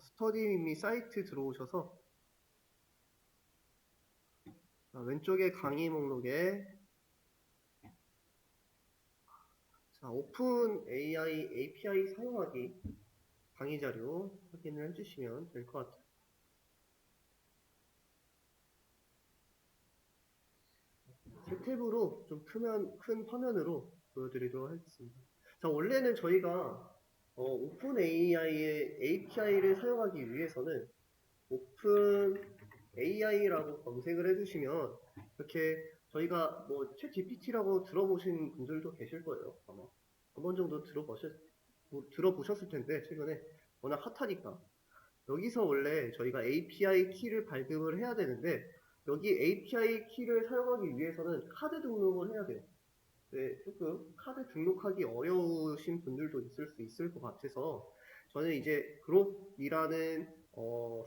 스터디 미 사이트 들어오셔서 왼쪽에 강의 목록에 오픈 AI API 사용하기 강의 자료 확인을 해주시면 될 것 같아요. 새 탭으로 좀 큰 화면으로 보여드리도록 하겠습니다. 자, 원래는 저희가 오픈 AI의 API를 사용하기 위해서는 오픈 AI라고 검색을 해주시면 이렇게 저희가 뭐 챗 GPT라고 들어보신 분들도 계실 거예요. 아마 한 번 정도 들어보셨을 텐데 최근에 워낙 핫하니까 여기서 원래 저희가 API 키를 발급을 해야 되는데 여기 API 키를 사용하기 위해서는 카드 등록을 해야 돼요. 네, 조금 카드 등록하기 어려우신 분들도 있을 수 있을 것 같아서 저는 이제 그록이라는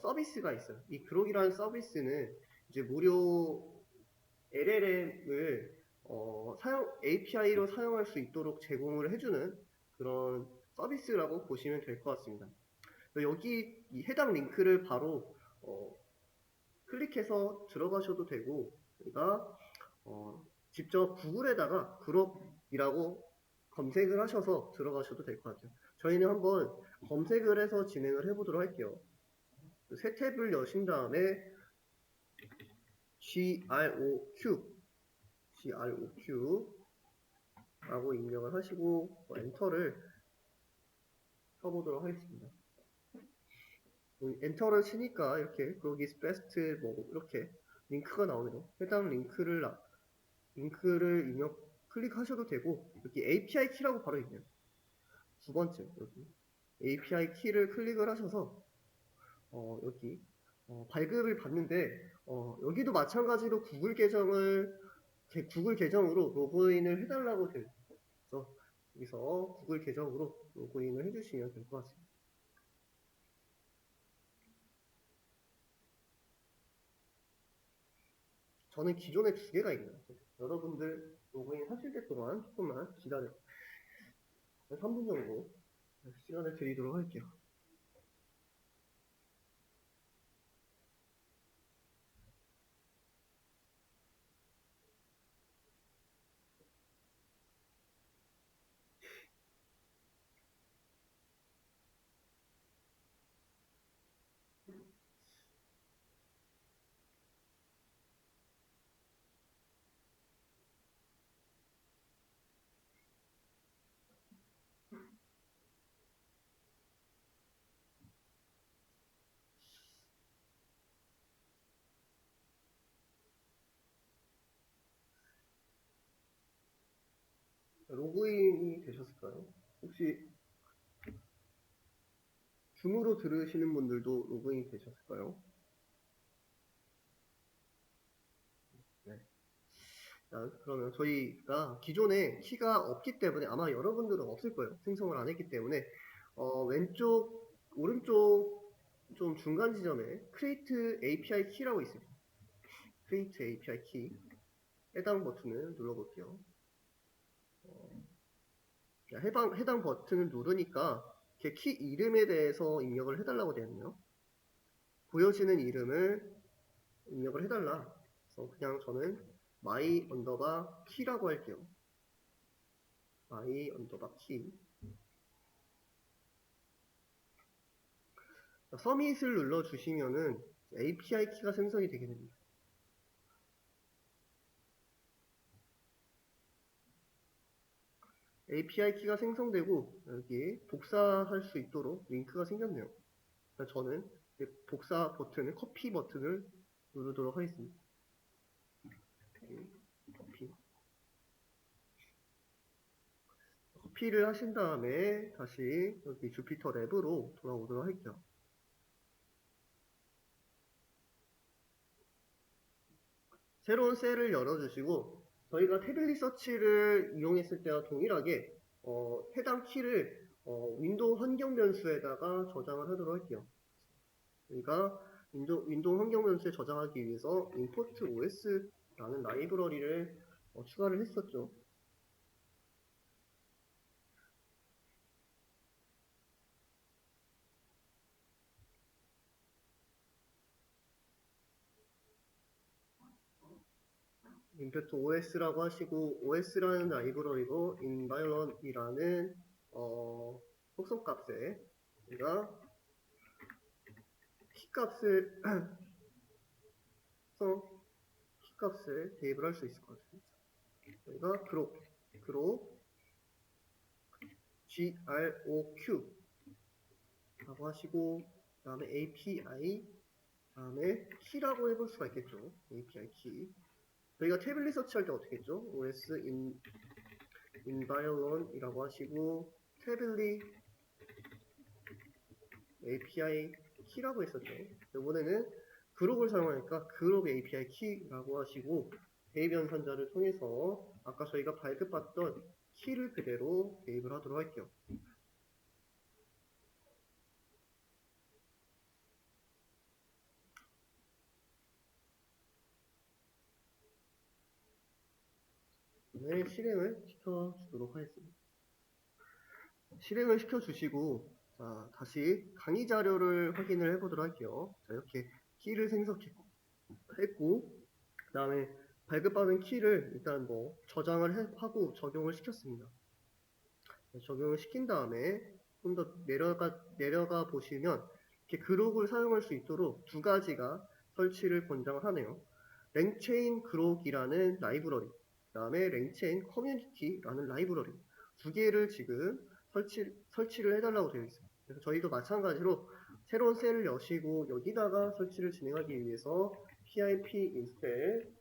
서비스가 있어요. 이 그록이라는 서비스는 이제 무료 LLM을 API로 사용할 수 있도록 제공을 해주는 그런 서비스라고 보시면 될 것 같습니다. 여기 이 해당 링크를 바로 클릭해서 들어가셔도 되고 저희가 직접 구글에다가 그룹이라고 검색을 하셔서 들어가셔도 될 것 같아요. 저희는 한번 검색을 해서 진행을 해보도록 할게요. 새 탭을 여신 다음에 GROQ 라고 입력을 하시고 엔터를 쳐보도록 하겠습니다. 엔터를 치니까 이렇게 그로기 is best 뭐 이렇게 링크가 나오네요. 해당 링크를 입력 클릭하셔도 되고 여기 API 키라고 바로 있네요. 두 번째 여기 API 키를 클릭을 하셔서 여기 발급을 받는데 여기도 마찬가지로 구글 계정으로 로그인을 해달라고 되어 있어서 여기서 구글 계정으로 로그인을 해주시면 될 것 같습니다. 저는 기존에 두 개가 있네요. 여러분들 로그인 하실 때 동안 조금만 기다려 3분 정도 시간을 드리도록 할게요. 로그인이 되셨을까요? 혹시 줌으로 들으시는 분들도 로그인이 되셨을까요? 네. 자, 그러면 저희가 기존에 키가 없기 때문에 아마 여러분들은 없을 거예요. 생성을 안 했기 때문에 오른쪽 좀 중간 지점에 Create API Key라고 있습니다. Create API Key 해당 버튼을 눌러볼게요. 해당 버튼을 누르니까 키 이름에 대해서 입력을 해달라고 되어 있네요. 보여지는 이름을 입력을 해달라. 그래서 그냥 저는 my 언더바 키라고 할게요. my 언더바 키. 서밋을 눌러주시면은 API 키가 생성이 되게 됩니다. API 키가 생성되고 여기 복사할 수 있도록 링크가 생겼네요. 저는 복사 버튼을 커피 버튼을 누르도록 하겠습니다. 커피를 하신 다음에 다시 여기 주피터 랩으로 돌아오도록 할게요. 새로운 셀을 열어주시고 저희가 태블릿 서치를 이용했을 때와 동일하게 해당 키를 윈도우 환경 변수에다가 저장을 하도록 할게요. 저희가 윈도우 환경 변수에 저장하기 위해서 import os라는 라이브러리를 추가를 했었죠. 임팩트 OS라고 하시고 OS라는 라이브러리로 environ이라는 속성값에 우리가 키값을 키값을 대입을 할 수 있을 것 같습니다. 저희가 grok groq 라고 하시고 그 다음에 API 다음에 키라고 해볼 수가 있겠죠. API 키. 저희가 태블릿 서치할 때 어떻게 했죠? OS environ이라고 하시고 태블릿 API 키라고 했었죠. 이번에는 그룹을 사용하니까 그룹 API 키라고 하시고 대입 연산자를 통해서 아까 저희가 발급받던 키를 그대로 대입을 하도록 할게요. 네, 실행을 시켜주도록 하겠습니다. 실행을 시켜주시고 자, 다시 강의 자료를 확인을 해보도록 할게요. 자, 이렇게 키를 생성했고 그 다음에 발급받은 키를 일단 뭐 저장을 하고 적용을 시켰습니다. 적용을 시킨 다음에 좀 더 내려가 보시면 이렇게 그룹을 사용할 수 있도록 두 가지가 설치를 권장을 하네요. 랭체인 그룹이라는 라이브러리, 그 다음에 랭체인 커뮤니티라는 라이브러리 두 개를 지금 설치를 해달라고 되어 있습니다. 그래서 저희도 마찬가지로 새로운 셀을 여시고 여기다가 설치를 진행하기 위해서 pip install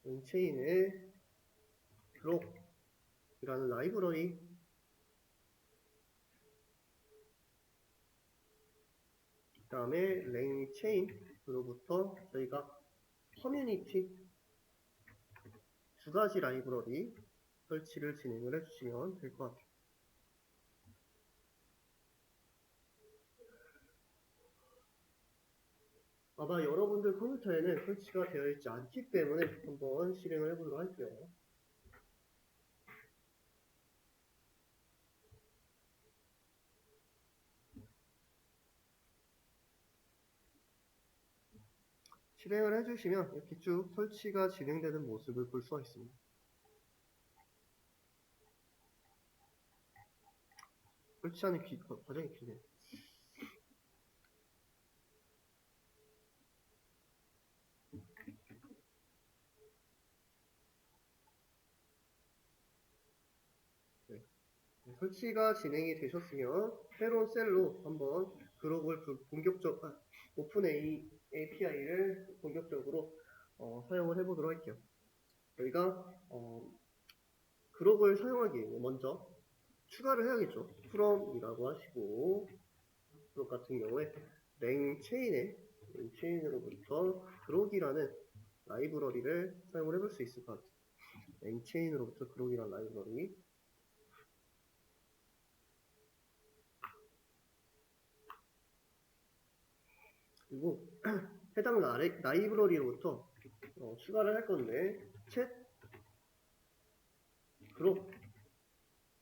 랭체인의 그룹이라는 라이브러리 그 다음에 랭체인으로부터 저희가 커뮤니티 두 가지 라이브러리 설치를 진행을 해주시면 될 것 같아요. 아마 여러분들 컴퓨터에는 설치가 되어 있지 않기 때문에 한번 실행을 해보도록 할게요. 실행을 해주시면 이렇게 쭉 설치가 진행되는 모습을 볼 수가 있습니다. 설치하는 과정이 길네요. 네. 설치가 진행이 되셨으면 새로운 셀로 한번 그룹을 오픈 API를 본격적으로 사용을 해보도록 할게요. 저희가 그룹을 사용하기 위해 먼저 추가를 해야겠죠. from이라고 하시고 그룹 같은 경우에 랭체인으로부터 그룹이라는 라이브러리를 사용을 해볼 수 있을 것 같아요. 랭체인으로부터 그룹이라는 라이브러리 그리고 해당 라이브러리로부터 추가를 할 건데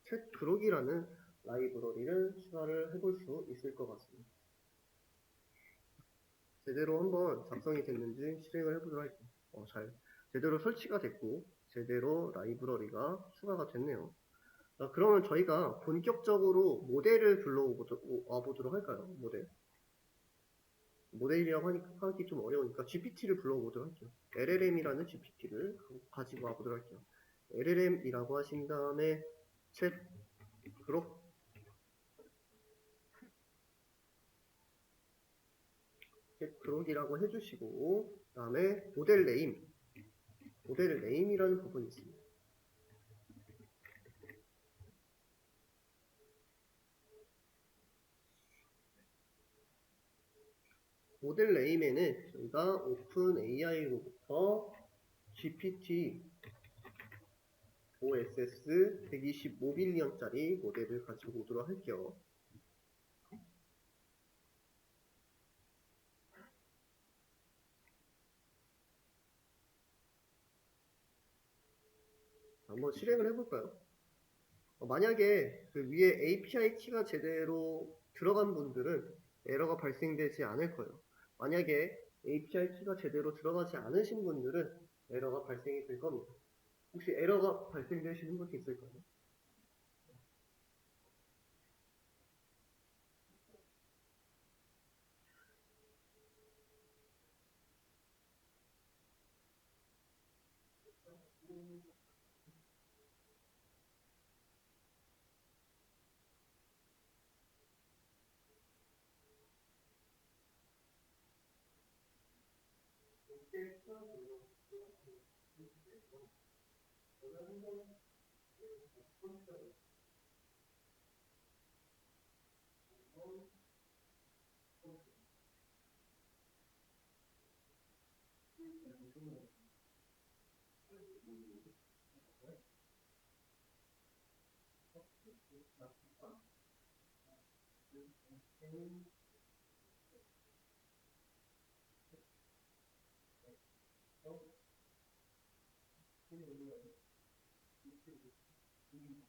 챗그룹이라는 라이브러리를 추가를 해볼 수 있을 것 같습니다. 제대로 한번 작성이 됐는지 실행을 해보도록 할게요. 제대로 설치가 됐고 제대로 라이브러리가 추가가 됐네요. 자, 그러면 저희가 본격적으로 모델을 불러와보도록 할까요? 모델이라고 하기 좀 어려우니까 GPT를 불러보도록 할게요. LLM이라는 GPT를 가지고 와보도록 할게요. LLM이라고 하신 다음에 챗그룹이라고 해주시고 그 다음에 모델 네임이라는 부분이 있습니다. 모델 네임에는 저희가 오픈 AI로부터 GPT OSS 125빌리언짜리 모델을 가지고 오도록 할게요. 한번 실행을 해볼까요? 만약에 그 위에 API 키가 제대로 들어간 분들은 에러가 발생되지 않을 거예요. 만약에 API 키가 제대로 들어가지 않으신 분들은 에러가 발생이 될 겁니다. 혹시 에러가 발생되시는 분이 있을까요?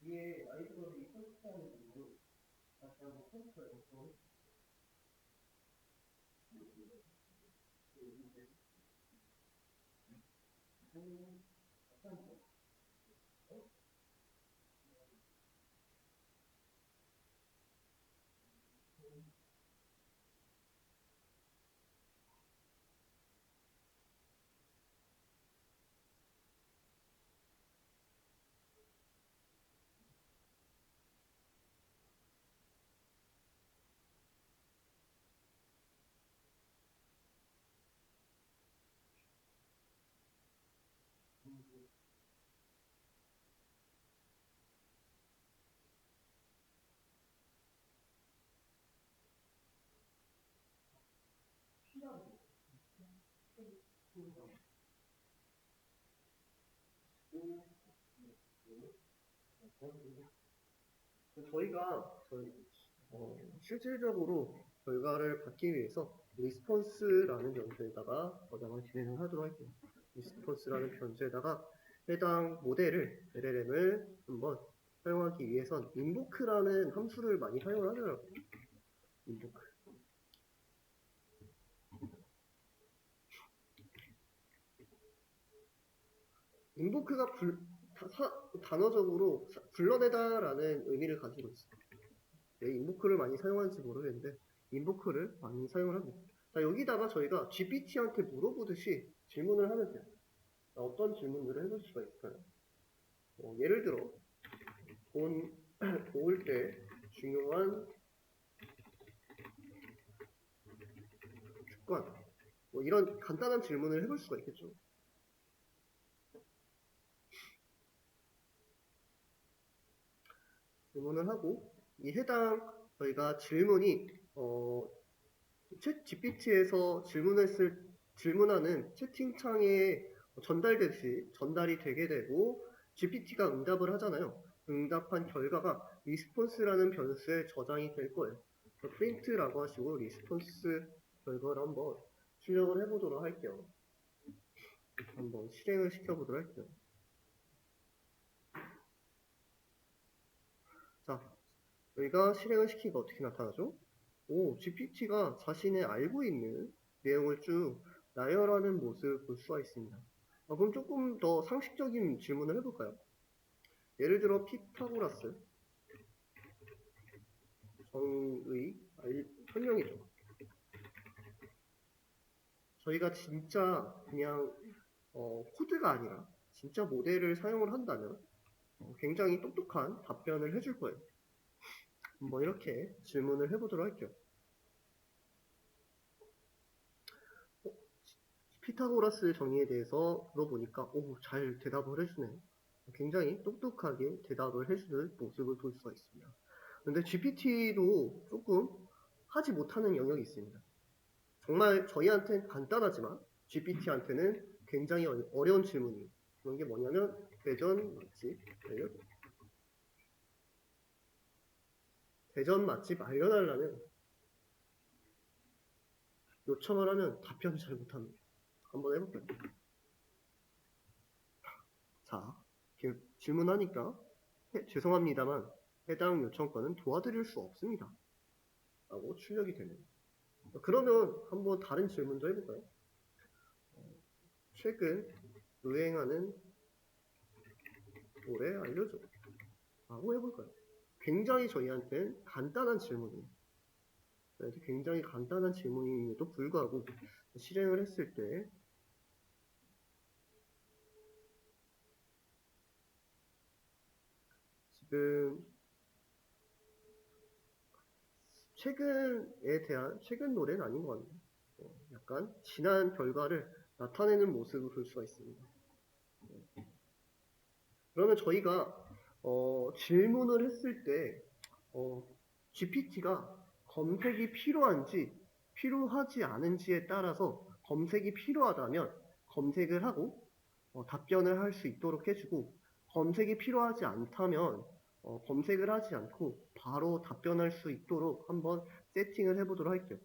위에 아이디어를 이포스트하는 분도 다시 한번 컴퓨터에서 실질적으로 결과를 받기 위해서 리스폰스라는 변수에다가 저장을 진행을 하도록 할게요. 리스폰스라는 변수에다가 해당 모델을 LLM을 한번 사용하기 위해선 invoke라는 함수를 많이 사용을 하더라고요. invoke. invoke가 단어적으로 불러내다라는 의미를 가지고 있어요. 왜 invoke를 많이 사용하는지 모르겠는데 invoke를 많이 사용을 합니다. 자, 여기다가 저희가 GPT한테 물어보듯이 질문을 하면 돼요. 자, 어떤 질문들을 해볼 수가 있을까요? 예를 들어 올 때 중요한 주관 이런 간단한 질문을 해볼 수가 있겠죠. 질문을 하고 이 해당 저희가 질문이 챗 GPT에서 질문하는 채팅창에 전달이 되게 되고 GPT가 응답을 하잖아요. 응답한 결과가 리스폰스라는 변수에 저장이 될 거예요. 프린트라고 하시고 리스폰스 결과를 한번 출력을 해보도록 할게요. 한번 실행을 시켜보도록 할게요. 자, 여기가 실행을 시키니까 어떻게 나타나죠? GPT가 자신의 알고 있는 내용을 쭉 나열하는 모습을 볼 수가 있습니다. 그럼 조금 더 상식적인 질문을 해볼까요? 예를 들어 피타고라스 정의 설명이죠. 저희가 진짜 그냥 코드가 아니라 진짜 모델을 사용을 한다면 굉장히 똑똑한 답변을 해줄 거예요. 한번 이렇게 질문을 해보도록 할게요. 피타고라스 정의에 대해서 물어보니까 잘 대답을 해주네. 굉장히 똑똑하게 대답을 해주는 모습을 볼 수가 있습니다. 근데 GPT도 조금 하지 못하는 영역이 있습니다. 정말 저희한테는 간단하지만 GPT한테는 굉장히 어려운 질문이에요. 그런 게 뭐냐면 대전 맛집 알려달라는 요청을 하면 답변을 잘 못합니다. 한번 해볼게요. 자, 이렇게 질문하니까 죄송합니다만 해당 요청권은 도와드릴 수 없습니다. 라고 출력이 되네요. 그러면 한번 다른 질문도 해볼까요? 최근 유행하는 노래 알려줘. 라고 해볼까요? 굉장히 저희한테는 간단한 질문이에요. 굉장히 간단한 질문임에도 불구하고 실행을 했을 때 지금 최근에 대한 최근 노래는 아닌 것 같네요. 약간 지난 결과를 나타내는 모습을 볼 수가 있습니다. 그러면 저희가 질문을 했을 때 GPT가 검색이 필요한지 필요하지 않은지에 따라서 검색이 필요하다면 검색을 하고 답변을 할 수 있도록 해주고, 검색이 필요하지 않다면 검색을 하지 않고 바로 답변할 수 있도록 한번 세팅을 해보도록 할게요.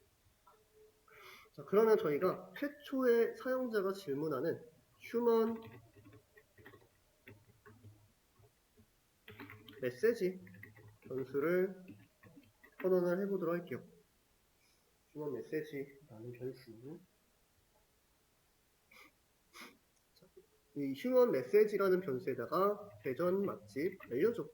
자, 그러면 저희가 최초의 사용자가 질문하는 휴먼 메시지 변수를 선언을 해보도록 할게요. 휴먼 메시지라는 변수. 이 휴먼 메시지라는 변수에다가 대전 맛집 알려줘.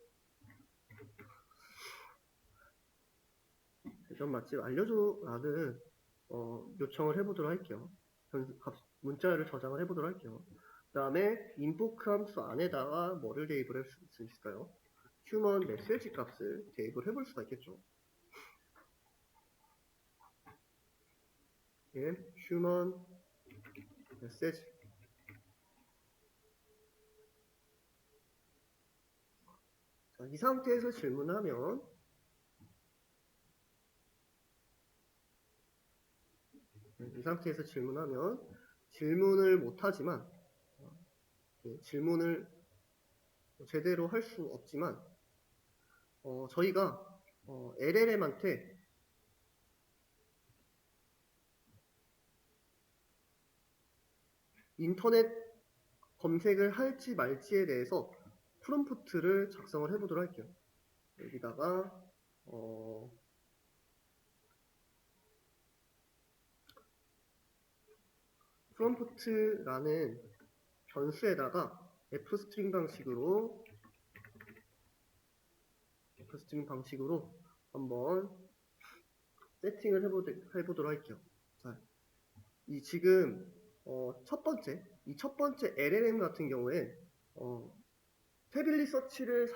대전 맛집 알려줘라는 요청을 해보도록 할게요. 문자를 저장을 해보도록 할게요. 그 다음에 인포크 함수 안에다가 뭐를 대입을 할 수 있을까요? 휴먼 메시지 값을 대입을 해볼 수가 있겠죠. 예, 휴먼 메시지. 자, 이 상태에서 질문하면 질문을 못하지만 질문을 제대로 할 수 없지만 저희가 LLM한테 인터넷 검색을 할지 말지에 대해서 프롬프트를 작성을 해보도록 할게요. 여기다가 프롬프트라는 변수에다가 fstring 방식으로 한번 세팅을 해보도록 할게요. 자, 지금 첫 번째 LLM 같은 경우에 태블릿 서치를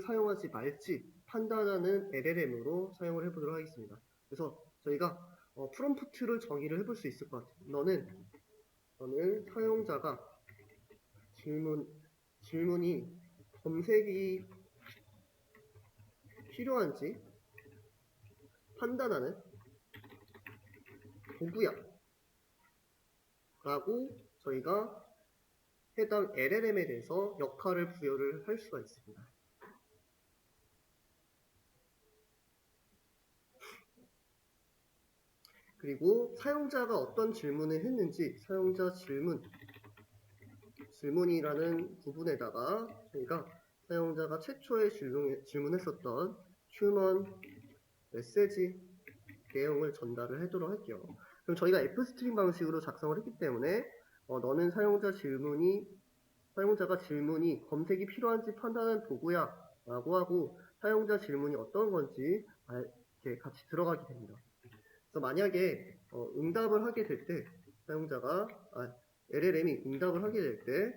사용하지 말지 판단하는 LLM으로 사용을 해보도록 하겠습니다. 그래서 저희가 프롬프트를 정의를 해볼 수 있을 것 같아요. 너는 사용자가 질문이 검색이 필요한지 판단하는 도구야 라고 저희가 해당 LLM에 대해서 역할을 부여를 할 수가 있습니다. 그리고 사용자가 어떤 질문을 했는지 사용자 질문이라는 부분에다가 저희가 사용자가 최초에 질문했었던 휴먼 메시지 내용을 전달을 하도록 할게요. 그럼 저희가 fstring 방식으로 작성을 했기 때문에 너는 사용자가 질문이 검색이 필요한지 판단하는 도구야 라고 하고 사용자 질문이 어떤 건지 이렇게 같이 들어가게 됩니다. 그래서 만약에 응답을 하게 될 때 LLM이 응답을 하게 될 때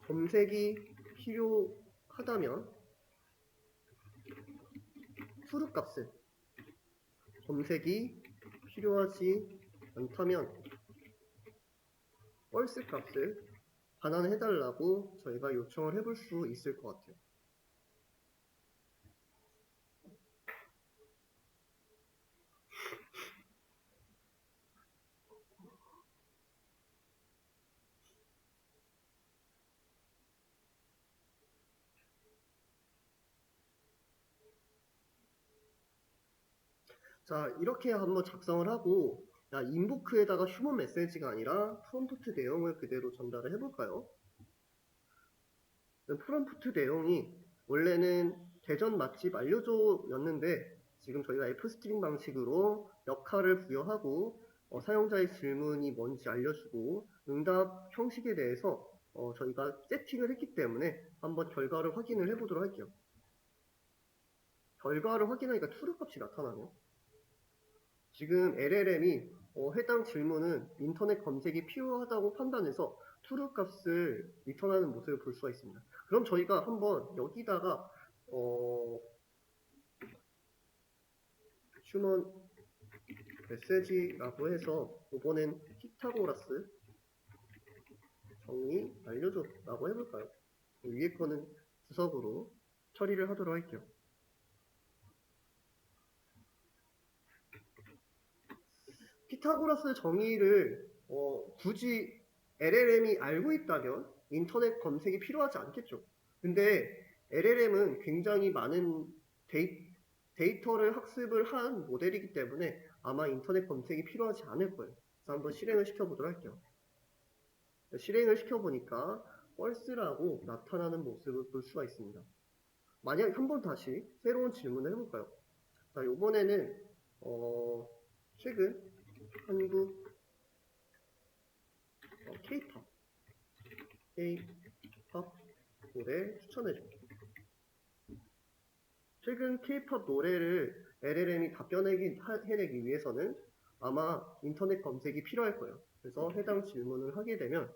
검색이 필요하다면 true 값을, 검색이 필요하지 않다면 false 값을 반환해달라고 저희가 요청을 해볼 수 있을 것 같아요. 자, 이렇게 한번 작성을 하고 자, 인보크에다가 휴먼 메시지가 아니라 프롬프트 내용을 그대로 전달을 해볼까요? 프롬프트 내용이 원래는 대전 맛집 알려줘였는데 지금 저희가 F스트링 방식으로 역할을 부여하고 사용자의 질문이 뭔지 알려주고 응답 형식에 대해서 저희가 세팅을 했기 때문에 한번 결과를 확인을 해보도록 할게요. 결과를 확인하니까 true 값이 나타나네요. 지금 LLM이 해당 질문은 인터넷 검색이 필요하다고 판단해서 true 값을 리턴하는 모습을 볼 수가 있습니다. 그럼 저희가 한번 여기다가 휴먼 메시지라고 해서 이번엔 피타고라스 정의 알려줘 라고 해볼까요? 위에 거는 주석으로 처리를 하도록 할게요. 피타고라스 정의를 굳이 LLM이 알고 있다면 인터넷 검색이 필요하지 않겠죠. 근데 LLM은 굉장히 많은 데이터를 학습을 한 모델이기 때문에 아마 인터넷 검색이 필요하지 않을 거예요. 그래서 한번 실행을 시켜보도록 할게요. 실행을 시켜보니까 펄스라고 나타나는 모습을 볼 수가 있습니다. 만약 한번 다시 새로운 질문을 해볼까요? 자, 이번에는 최근 한국 K-pop 노래 추천해줘. 최근 K-pop 노래를 LLM이 답변해내기 위해서는 아마 인터넷 검색이 필요할 거예요. 그래서 해당 질문을 하게 되면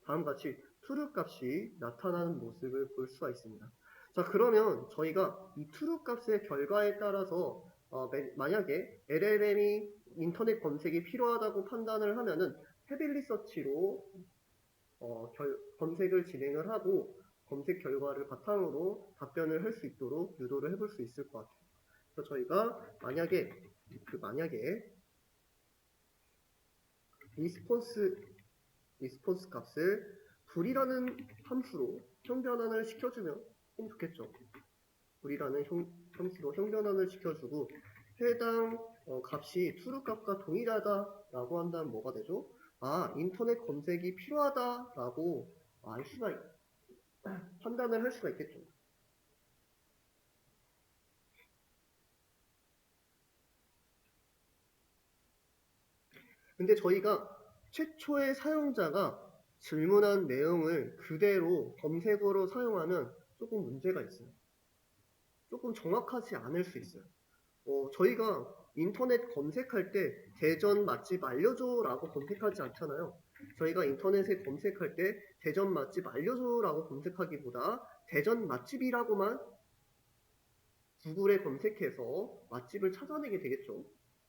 다음같이 true 값이 나타나는 모습을 볼 수가 있습니다. 자, 그러면 저희가 이 true 값의 결과에 따라서 만약에 LLM이 인터넷 검색이 필요하다고 판단을 하면은 헤빌리 서치로 검색을 진행을 하고 검색 결과를 바탕으로 답변을 할 수 있도록 유도를 해볼 수 있을 것 같아요. 그래서 저희가 만약에 리스폰스 값을 불이라는 함수로 형변환을 시켜주면 좋겠죠. 불이라는 함수로 형변환을 시켜주고 해당 값이 true 값과 동일하다라고 한다면 뭐가 되죠? 아, 인터넷 검색이 필요하다라고 판단을 할 수가 있겠죠. 근데 저희가 최초의 사용자가 질문한 내용을 그대로 검색어로 사용하면 조금 문제가 있어요. 조금 정확하지 않을 수 있어요. 저희가 인터넷 검색할 때 대전 맛집 알려줘라고 검색하지 않잖아요. 저희가 인터넷에 검색할 때 대전 맛집 알려줘라고 검색하기보다 대전 맛집이라고만 구글에 검색해서 맛집을 찾아내게 되겠죠.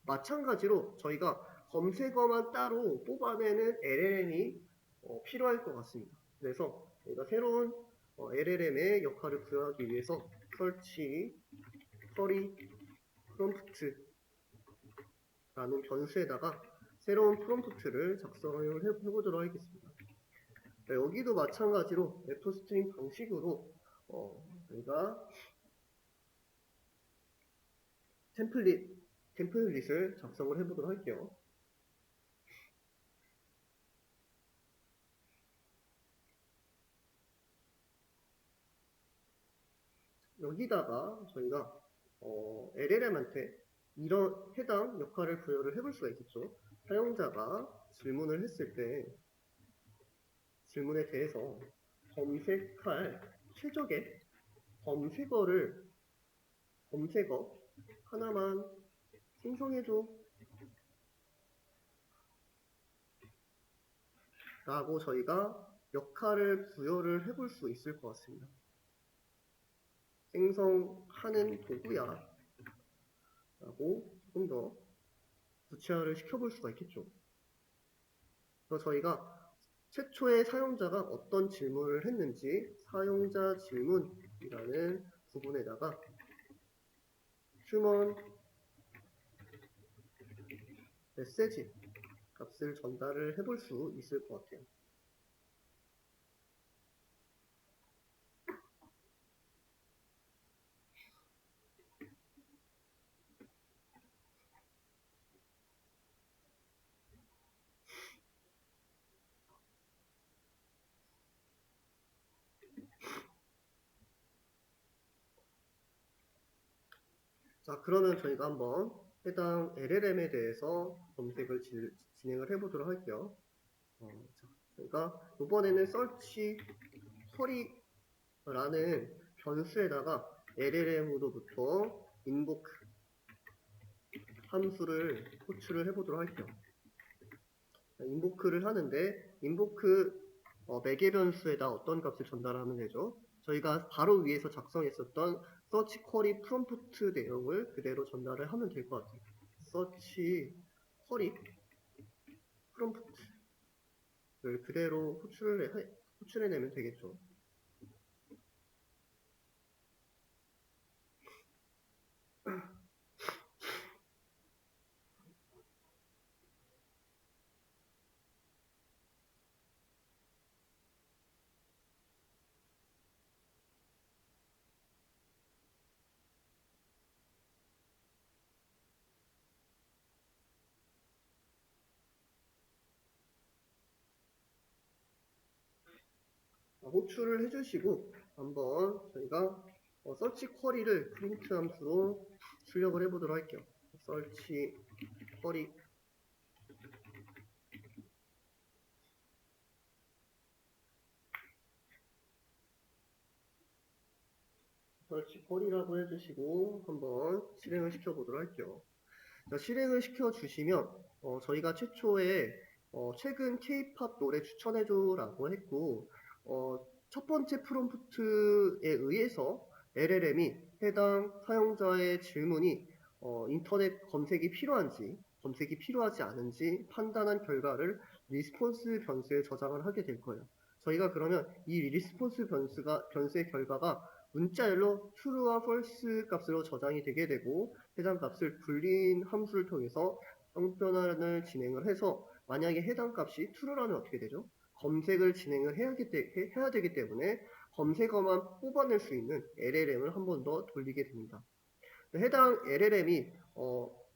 마찬가지로 저희가 검색어만 따로 뽑아내는 LLM이 필요할 것 같습니다. 그래서 저희가 새로운 LLM의 역할을 부여하기 위해서 설치, 쿼리, 프롬프트라는 변수에다가 새로운 프롬프트를 작성을 해보도록 하겠습니다. 여기도 마찬가지로 F스트링 방식으로 저희가 템플릿을 작성을 해보도록 할게요. 여기다가 저희가 LLM한테 이런 해당 역할을 부여를 해볼 수가 있겠죠. 사용자가 질문을 했을 때 질문에 대해서 검색할 최적의 검색어 하나만 생성해줘 라고 저희가 역할을 부여를 해볼 수 있을 것 같습니다. 생성하는 도구야 라고 조금 더 구체화를 시켜볼 수가 있겠죠. 그래서 저희가 최초의 사용자가 어떤 질문을 했는지 사용자 질문이라는 부분에다가 휴먼 메시지 값을 전달을 해볼 수 있을 것 같아요. 자, 그러면 저희가 한번 해당 LLM에 대해서 검색을 진행을 해보도록 할게요. 자, 저희가 이번에는 search query라는 변수에다가 LLM으로부터 invoke 함수를 호출을 해보도록 할게요. invoke를 하는데 invoke 매개 변수에다 어떤 값을 전달하면 되죠? 저희가 바로 위에서 작성했었던 search query prompt 내용을 그대로 전달을 하면 될 것 같아요. search query prompt를 그대로 호출해내면 되겠죠. 호출을 해주시고 한번 저희가 search query를 프린트 함수로 출력을 해보도록 할게요. search query query라고 해주시고 한번 실행을 시켜보도록 할게요. 자, 실행을 시켜주시면 저희가 최초에 최근 K-pop 노래 추천해줘라고 했고 첫 번째 프롬프트에 의해서 LLM이 해당 사용자의 질문이 인터넷 검색이 필요한지 검색이 필요하지 않은지 판단한 결과를 리스폰스 변수에 저장을 하게 될 거예요. 저희가 그러면 이 리스폰스 변수의 결과가 문자열로 true와 false 값으로 저장이 되게 되고 해당 값을 불린 함수를 통해서 성변환을 진행을 해서 만약에 해당 값이 true라면 어떻게 되죠? 검색을 진행을 해야 되기 때문에 검색어만 뽑아낼 수 있는 LLM을 한 번 더 돌리게 됩니다. 해당 LLM이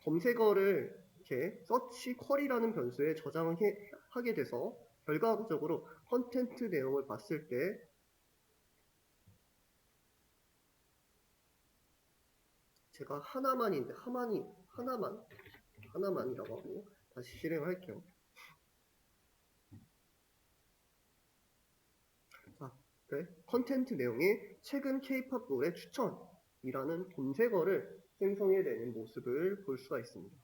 검색어를 이렇게 search query라는 변수에 저장을 하게 돼서 결과적으로 컨텐트 내용을 봤을 때 제가 하나만인데 하나만이라고 하고 다시 실행을 할게요. 자, 네. 컨텐트 내용이 최근 K-pop 노래 추천이라는 검색어를 생성해내는 모습을 볼 수가 있습니다.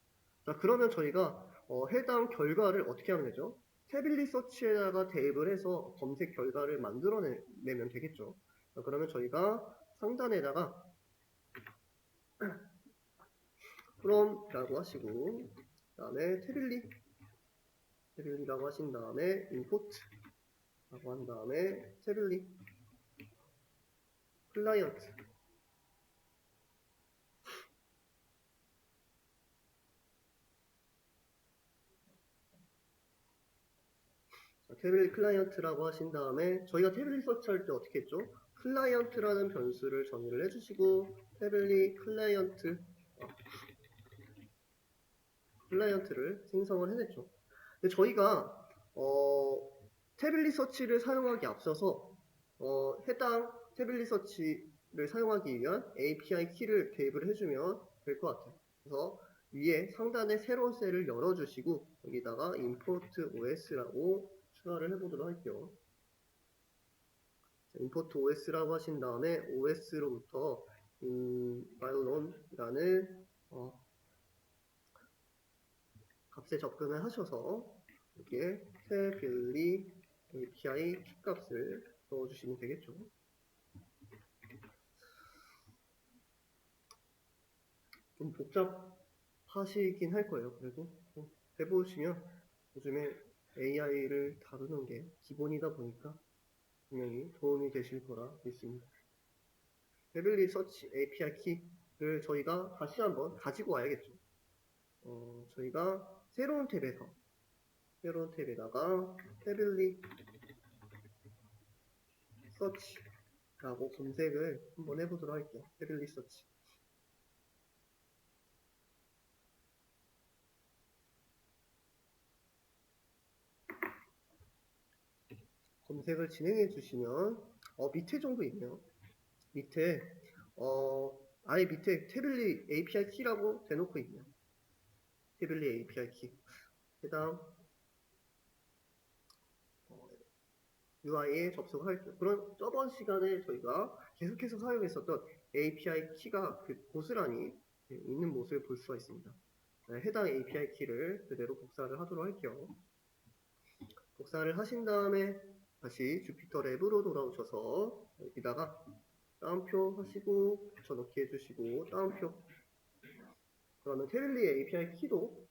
자, 그러면 저희가 해당 결과를 어떻게 하면 되죠? 태블릿 서치에다가 대입을 해서 검색 결과를 만들어내면 되겠죠. 자, 그러면 저희가 상단에다가 from라고 하시고 그 다음에 태블릿이라고 하신 다음에 import라고 한 다음에 태블릿 클라이언트 태블릿 클라이언트라고 하신 다음에 저희가 태블릿 서치할 때 어떻게 했죠? 클라이언트라는 변수를 정의를 해주시고 태블릿 클라이언트를 생성을 해냈죠. 근데 저희가 태블릿 서치를 사용하기 앞서서 해당 태블릿 서치를 사용하기 위한 API 키를 대입을 해주면 될 것 같아요. 그래서 위에 상단에 새로운 셀을 열어주시고 여기다가 import os라고 추가를 해보도록 할게요. import os라고 하신 다음에 os로부터 violon이라는 값에 접근을 하셔서 여기에 태블릿 API 키 값을 넣어주시면 되겠죠. 좀 복잡하시긴 할 거예요. 그래도 해보시면 요즘에 AI를 다루는 게 기본이다 보니까 분명히 도움이 되실 거라 믿습니다. 태블릿 서치 API 키를 저희가 다시 한번 가지고 와야겠죠. 저희가 새로운 탭에다가 태블릿 서치라고 검색을 한번 해보도록 할게요. 태블릿 서치. 검색을 진행해 주시면 밑에 정도 있네요. 밑에 아예 밑에 태블릿 API 키라고 대놓고 있네요. 태블릿 API 키. 해당 UI에 접속할게요. 그럼 저번 시간에 저희가 계속해서 사용했었던 API 키가 그 고스란히 있는 모습을 볼 수가 있습니다. 해당 API 키를 그대로 복사를 하도록 할게요. 복사를 하신 다음에 다시 주피터 랩으로 돌아오셔서 여기다가 따옴표 하시고 붙여넣기 해주시고 따옴표. 그러면 태블릿 API 키도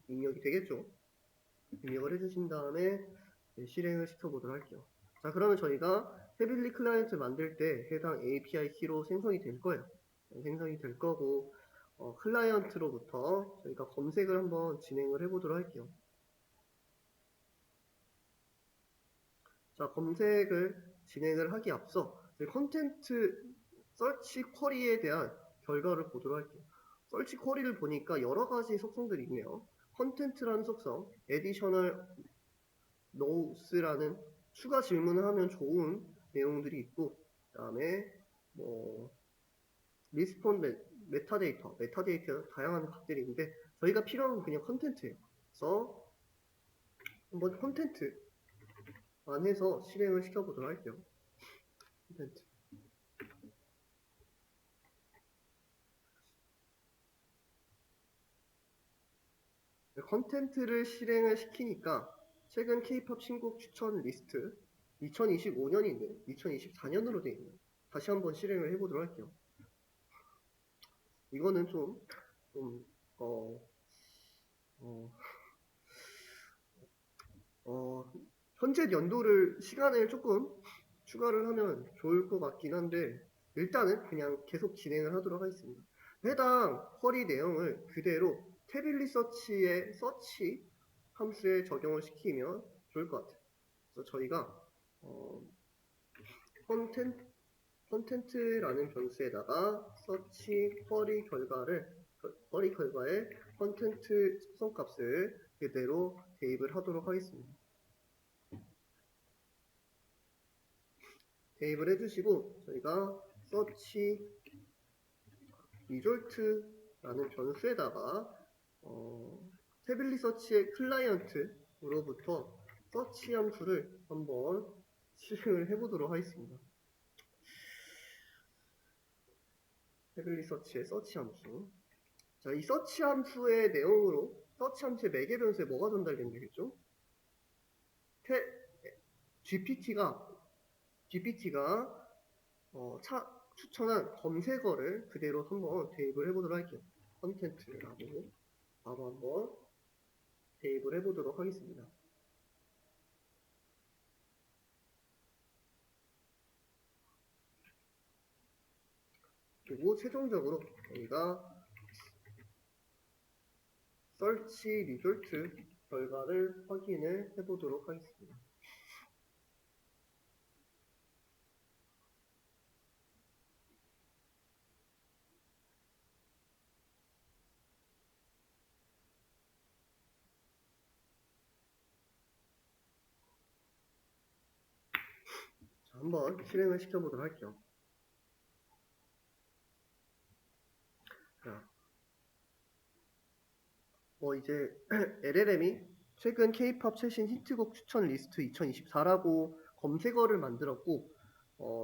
입력이 되겠죠. 입력을 해주신 다음에 실행을 시켜보도록 할게요. 자, 그러면 저희가 태블릿 클라이언트 만들 때 해당 API 키로 생성이 될 거예요. 생성이 될 거고 클라이언트로부터 저희가 검색을 한번 진행을 해보도록 할게요. 자, 검색을 진행을 하기 앞서 컨텐트 서치 쿼리에 대한 결과를 보도록 할게요. 서치 쿼리를 보니까 여러 가지 속성들이 있네요. 컨텐트라는 속성, additional nows라는 추가 질문을 하면 좋은 내용들이 있고, 그 다음에 뭐 리스폰드 메타데이터 다양한 것들이 있는데 저희가 필요한 건 그냥 컨텐츠예요. 그래서 한번 컨텐트만 해서 실행을 시켜보도록 할게요. 컨텐트. 컨텐트를 실행을 시키니까 최근 K-POP 신곡 추천 리스트 2025년인데 2024년으로 되어 있네요. 다시 한번 실행을 해보도록 할게요. 이거는 현재 연도를 시간을 조금 추가를 하면 좋을 것 같긴 한데 일단은 그냥 계속 진행을 하도록 하겠습니다. 해당 쿼리 내용을 그대로 태블릿 서치의 서치 함수에 적용을 시키면 좋을 것 같아요. 그래서 저희가 컨텐트라는 변수에다가 서치 쿼리 결과에 컨텐트 속성값을 그대로 대입을 하도록 하겠습니다. 대입을 해주시고 저희가 서치 리졸트라는 변수에다가 태블릿 서치의 클라이언트로부터 서치 함수를 한번 실행을 해보도록 하겠습니다. 태블릿 서치의 서치 함수. 자, 이 서치 함수의 내용으로 서치 함수의 매개 변수에 뭐가 전달되면 되겠죠? GPT가 추천한 검색어를 그대로 한번 대입을 해보도록 할게요. 컨텐츠라고 바로 한번 대입을 해보도록 하겠습니다. 그리고 최종적으로 저희가 서치 리졸트 결과를 확인을 해보도록 하겠습니다. 자, 한번 실행을 시켜보도록 할게요. 자, 이제 LLM이 최근 K-POP 최신 히트곡 추천 리스트 2024라고 검색어를 만들었고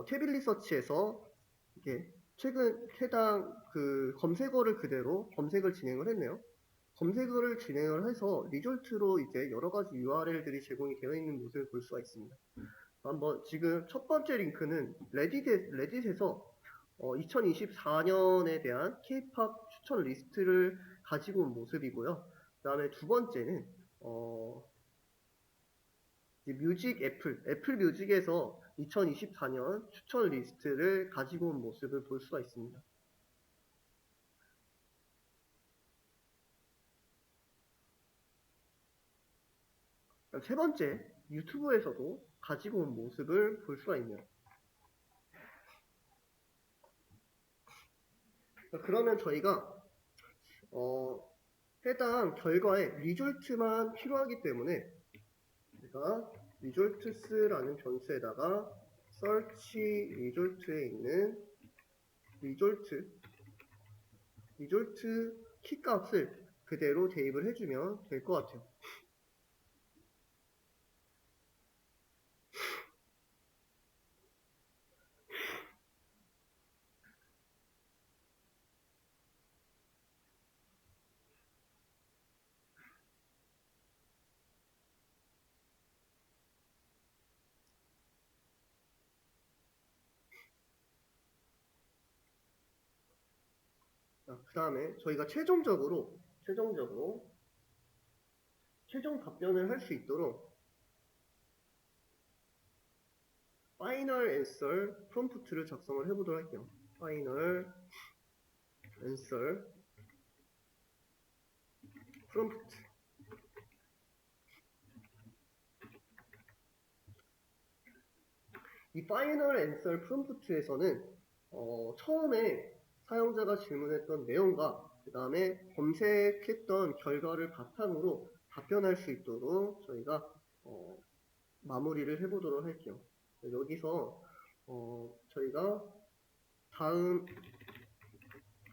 태블릿 서치에서 이게 최근 해당 그 검색어를 그대로 검색을 진행을 했네요. 검색어를 진행을 해서 리졸트로 이제 여러 가지 URL들이 제공이 되어 있는 모습을 볼 수가 있습니다. 한번 지금 첫 번째 링크는 레딧에서 2024년에 대한 K-POP 추천 리스트를 가지고 온 모습이고요. 그 다음에 두 번째는 애플 뮤직에서 2024년 추천 리스트를 가지고 온 모습을 볼 수가 있습니다. 세 번째, 유튜브에서도 가지고 온 모습을 볼 수가 있네요. 그러면 저희가 해당 결과에 리졸트만 필요하기 때문에 제가 리졸트스라는 변수에다가 search 리졸트에 있는 리졸트 리졸트 키 값을 그대로 대입을 해주면 될 것 같아요. 그 다음에 저희가 최종적으로 최종 답변을 할 수 있도록 파이널 앤서 프롬프트를 작성을 해보도록 할게요. 파이널 앤서 프롬프트. 이 파이널 앤서 프롬프트에서는 처음에 사용자가 질문했던 내용과 그 다음에 검색했던 결과를 바탕으로 답변할 수 있도록 저희가 마무리를 해보도록 할게요. 여기서 저희가 다음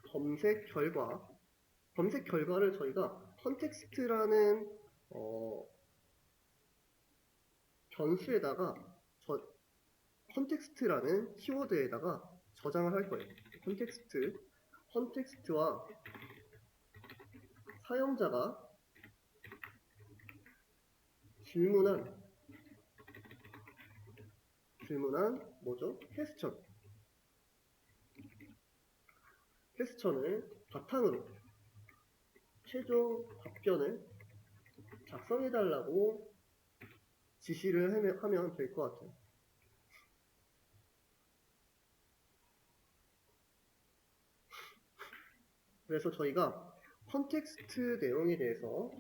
검색 결과를 저희가 컨텍스트라는 변수에다가 컨텍스트라는 키워드에다가 저장을 할 거예요. 컨텍스트와 사용자가 질문한 뭐죠? 퀘스천을 바탕으로 최종 답변을 작성해달라고 지시를 하면 될 것 같아요. 그래서 저희가 컨텍스트 내용에 대해서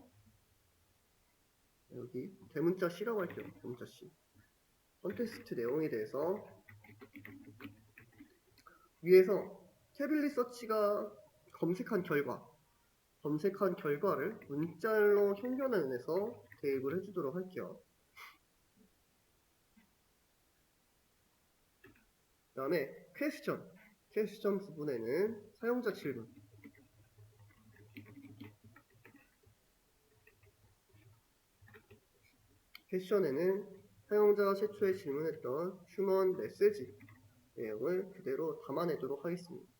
여기 대문자 C라고 할게요. 대문자 C. 컨텍스트 내용에 대해서 위에서 태블릿 서치가 검색한 결과를 문자로 형변해서 대입을 해주도록 할게요. 그 다음에 퀘스천 부분에는 사용자 질문, 퀘스천에는 사용자가 최초에 질문했던 휴먼 메시지 내용을 그대로 담아내도록 하겠습니다.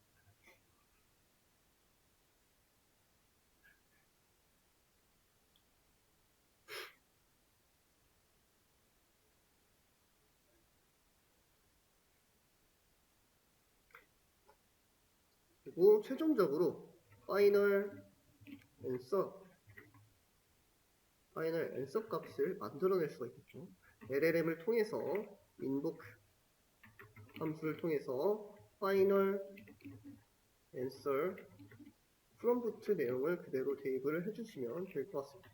그리고 최종적으로 파이널 앤서 값을 만들어낼 수가 있겠죠. LLM을 통해서 invoke 함수를 통해서 파이널 앤서 프롬프트 내용을 그대로 대입을 해주시면 될 것 같습니다.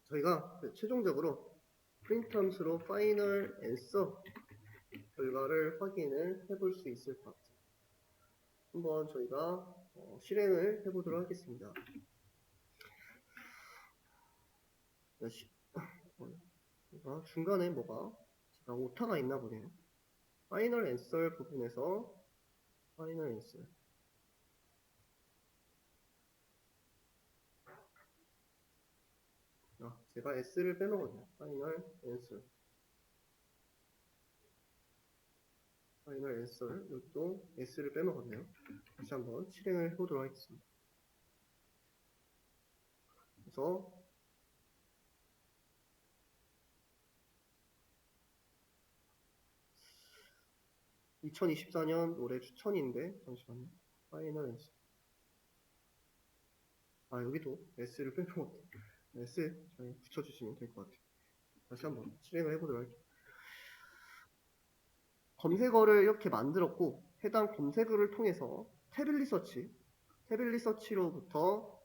저희가 최종적으로 프린트 함수로 파이널 앤서 결과를 확인을 해볼 수 있을 것 같아요. 한번 저희가 실행을 해보도록 하겠습니다. 중간에 제가 오타가 있나 보네요. 파이널 앤서 부분에서 파이널 앤서 제가 S를 빼먹었네요. 파이널 앤서를 여기도 S를 빼먹었네요. 다시 한번 실행을 해보도록 하겠습니다. 그래서 2024년 올해 추천인데 잠시만요. 파이널 앤서 여기도 S를 빼먹었네요. S 잘 붙여주시면 될 것 같아요. 다시 한번 실행을 해보도록 할게요. 검색어를 이렇게 만들었고 해당 검색어를 통해서 태블릿 서치로부터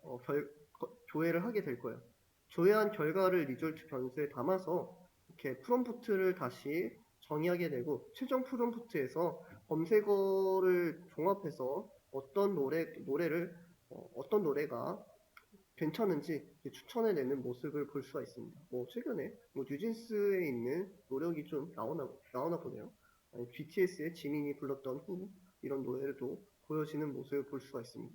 조회를 하게 될 거예요. 조회한 결과를 리졸트 변수에 담아서 이렇게 프롬프트를 다시 정의하게 되고 최종 프롬프트에서 검색어를 종합해서 어떤 어떤 노래가 괜찮은지 추천해내는 모습을 볼 수가 있습니다. 최근에 뉴진스에 있는 노력이 좀 나오나 보네요. 아니, BTS의 지민이 불렀던 후 이런 노래도 보여지는 모습을 볼 수가 있습니다.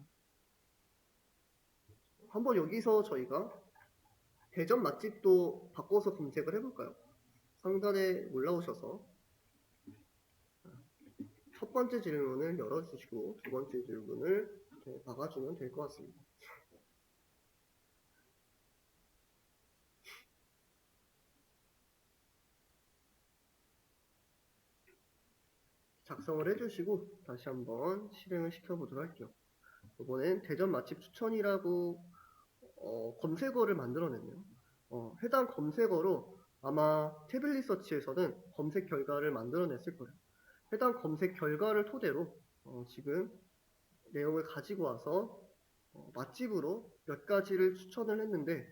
한번 여기서 저희가 대전 맛집도 바꿔서 검색을 해볼까요? 상단에 올라오셔서 첫 번째 질문을 열어주시고 두 번째 질문을 박아주면 될 것 같습니다. 작성을 해주시고 다시 한번 실행을 시켜보도록 할게요. 이번엔 대전 맛집 추천이라고 검색어를 만들어냈네요. 해당 검색어로 아마 태블릿 서치에서는 검색 결과를 만들어냈을 거예요. 해당 검색 결과를 토대로 지금 내용을 가지고 와서 맛집으로 몇 가지를 추천을 했는데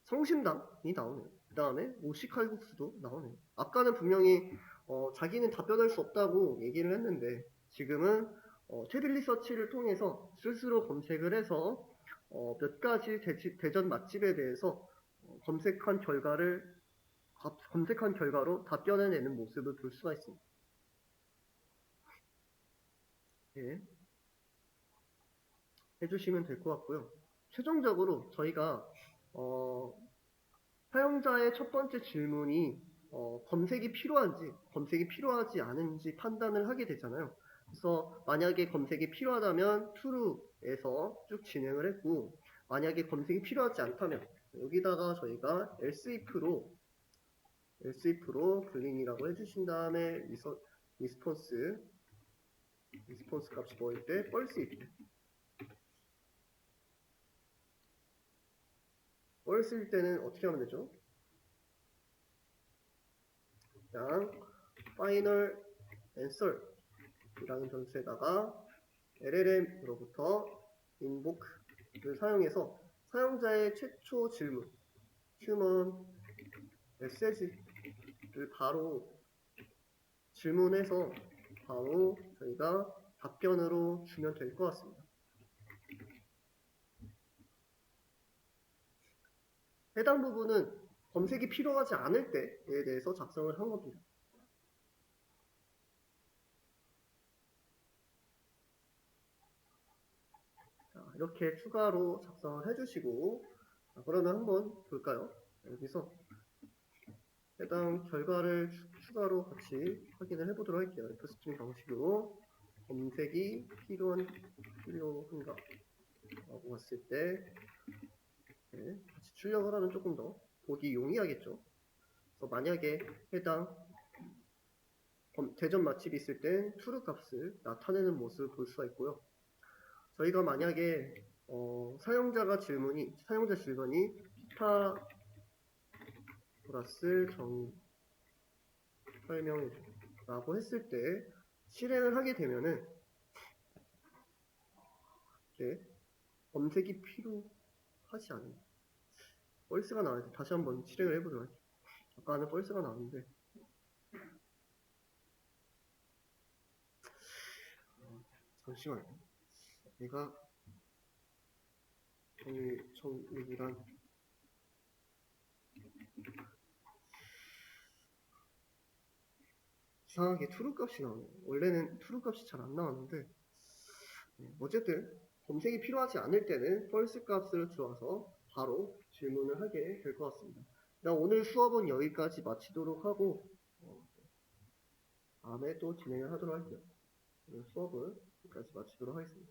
성심당이 나오네요. 그 다음에 오시칼국수도 나오네요. 아까는 분명히 자기는 답변할 수 없다고 얘기를 했는데 지금은 태블릿 서치를 통해서 스스로 검색을 해서 몇 가지 대전 맛집에 대해서 검색한 결과로 답변해내는 모습을 볼 수가 있습니다. 예, 해주시면 될 것 같고요. 최종적으로 저희가 사용자의 첫 번째 질문이 검색이 필요하지 않은지 판단을 하게 되잖아요. 그래서 만약에 검색이 필요하다면 true에서 쭉 진행을 했고 만약에 검색이 필요하지 않다면 여기다가 저희가 elseif로 boolean이라고 해주신 다음에 리스폰스 값이 뭐일 때 false false일 때는 어떻게 하면 되죠? 그냥 final answer 이라는 변수에다가 LLM으로부터 invoke를 사용해서 사용자의 최초 질문 human message를 바로 질문해서 바로 저희가 답변으로 주면 될 것 같습니다. 해당 부분은 검색이 필요하지 않을 때에 대해서 작성을 한 겁니다. 자, 이렇게 추가로 작성을 해주시고 그러면 한번 볼까요? 여기서 해당 결과를 추가로 같이 확인을 해보도록 할게요. fstring 방식으로 검색이 필요한가 라고 봤을 때 같이 출력을 하면 조금 더 보기 용이하겠죠. 그래서 만약에 해당 대전 맛집이 있을 땐 true 값을 나타내는 모습을 볼 수가 있고요. 저희가 만약에 사용자 질문이 피타고라스 설명해줘라고 했을 때 실행을 하게 되면은 검색이 필요하지 않은 false가 나와요. 다시 한번 실행을 해보도록 할게요. 아까는 false가 나왔는데 잠시만요. 내가 정의란 이상하게 true 값이 나오네요. 원래는 true 값이 잘 안 나왔는데 어쨌든 검색이 필요하지 않을 때는 false 값을 주어서 바로 질문을 하게 될 것 같습니다. 오늘 수업은 여기까지 마치도록 하고 다음에 또 진행을 하도록 할게요. 오늘 수업은 여기까지 마치도록 하겠습니다.